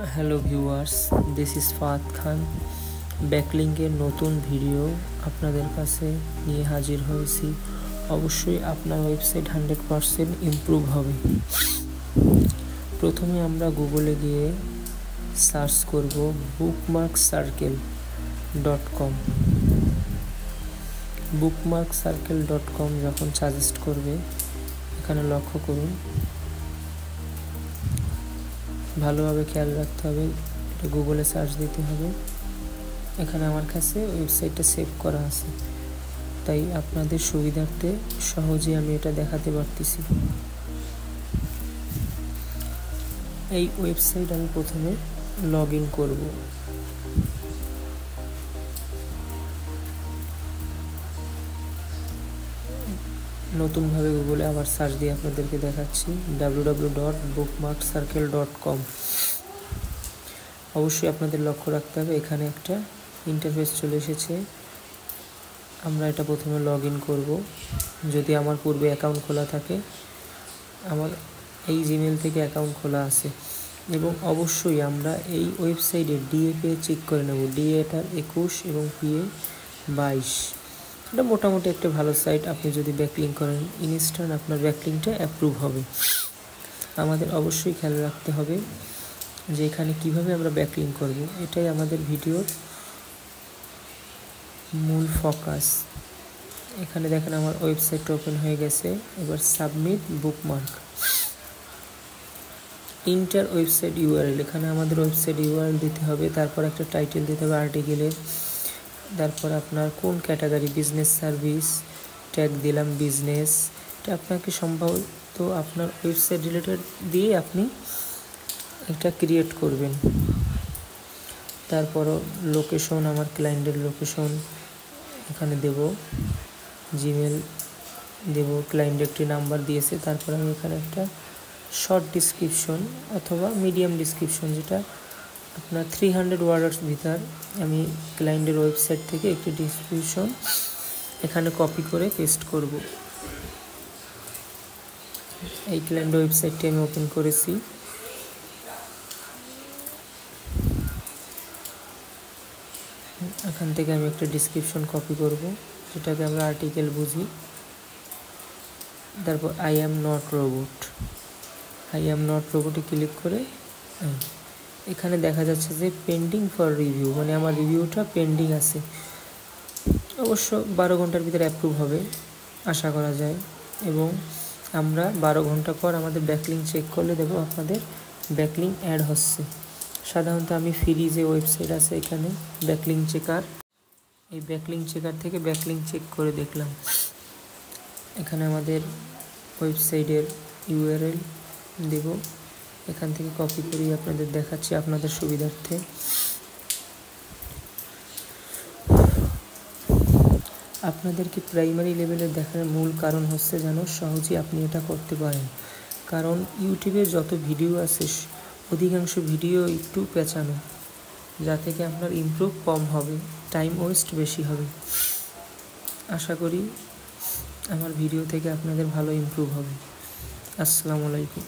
Hello viewers, this is Fahad Khan. ব্যাকলিংকের নতুন video আপনাদের কাছে নিয়ে হাজির হয়েছি। অবশ্যই আপনার ওয়েবসাইট 100% ইমপ্রুভ হবে। প্রথমে আমরা গুগলে গিয়ে সার্চ করব bookmarkcircle.com। bookmarkcircle.com যখন সাজেস্ট করবে, এখানে লক্ষ্য করুন, ভালোভাবে খেয়াল রাখতে হবে, এটা গুগলে সার্চ দিতে হবে। এখানে আমার কাছে ওয়েবসাইটটা সেভ করা আছে, তাই আপনাদের সুবিধার্থে সহজে আমি এটা দেখাতে পারতেছি। এই ওয়েবসাইট আমি প্রথমে লগ ইন করব। নতুনভাবে গুগলে আবার সার্চ দিয়ে আপনাদেরকে দেখাচ্ছি www.bookmarkcircle.com। অবশ্যই আপনাদের লক্ষ্য রাখতে হবে, এখানে একটা ইন্টারফেস চলে এসেছে। আমরা এটা প্রথমে লগ ইন করবো। যদি আমার পূর্বে অ্যাকাউন্ট খোলা থাকে, আমার এই জিমেল থেকে অ্যাকাউন্ট খোলা আছে। এবং অবশ্যই আমরা এই ওয়েবসাইটে ডিএ পেয়ে চেক করে নেব। ডিএ এটার 21 এবং পিএ 22। এটা মোটামুটি একটা ভালো সাইট। আপনি যদি ব্যাকলিং করেন, ইনস্ট্যান্ট আপনার ব্যাকলিংটা অ্যাপ্রুভ হবে। আমাদের অবশ্যই খেয়াল রাখতে হবে যে এখানে কিভাবে আমরা ব্যাকলিং করব, এটাই আমাদের ভিডিওর মূল ফোকাস। এখানে দেখেন আমার ওয়েবসাইটটা ওপেন হয়ে গেছে। এবার submit bookmark, inter website URL. এখানে আমাদের ওয়েবসাইট ইউআরএল দিতে হবে, তারপর একটা টাইটেল দিতে হবে আর্টিকেলের, তারপর আপনার কোন ক্যাটাগরি, বিজনেস সার্ভিস, ট্যাগ দিলাম বিজনেস। এটা আপনাকে সম্ভবত আপনার ওয়েবসাইট রিলেটেড দিয়ে আপনি একটা ক্রিয়েট করবেন। তারপরও লোকেশন, আমার ক্লায়েন্টের লোকেশন এখানে দেব, জিমেল দেব, ক্লায়েন্ট একটি নাম্বার দিয়েছে। তারপর আমি এখানে একটা শর্ট ডিসক্রিপশন অথবা মিডিয়াম ডিসক্রিপশন, যেটা আপনার 300 ওয়ার্ডের ভিতর, আমি ক্লায়েন্টের ওয়েবসাইট থেকে একটি ডিসক্রিপশন এখানে কপি করে পেস্ট করব। এই ক্লায়েন্ট ওয়েবসাইটটি আমি ওপেন করেছি। এখান থেকে আমি একটা ডিসক্রিপশন কপি করব, যেটাকে আমরা আর্টিকেল বুঝি। তারপর আই অ্যাম নট রোবটে ক্লিক করে এখানে দেখা যাচ্ছে যে পেন্ডিং ফর রিভিউ, মানে আমার রিভিউটা পেন্ডিং আছে। অবশ্য 12 ঘন্টার ভিতরে অ্যাপ্রুভ হবে আশা করা যায়। এবং আমরা 12 ঘন্টা পর আমাদের ব্যাকলিং চেক করলে দেখব আপনাদের ব্যাকলিং অ্যাড হচ্ছে। সাধারণত আমি ফ্রি যে ওয়েবসাইট আছে এখানে ব্যাকলিং চেকার, এই ব্যাকলিং চেকার থেকে ব্যাকলিং চেক করে দেখলাম। এখানে আমাদের ওয়েবসাইটের ইউআরএল দেব, এখান থেকে কপি করে আপনাদের দেখাচ্ছি আপনাদের সুবিধার্থে। আপনাদেরকে প্রাইমারি লেভেলে দেখার মূল কারণ হচ্ছে যেন সহজেই আপনি এটা করতে পারেন। কারণ ইউটিউবে যত ভিডিও আছে, অধিকাংশ ভিডিও একটু পেঁচানো, যা থেকে আপনার ইমপ্রুভ কম হবে, টাইম ওয়েস্ট বেশি হবে। আশা করি আমার ভিডিও থেকে আপনাদের ভালো ইমপ্রুভ হবে। আসসালামু আলাইকুম।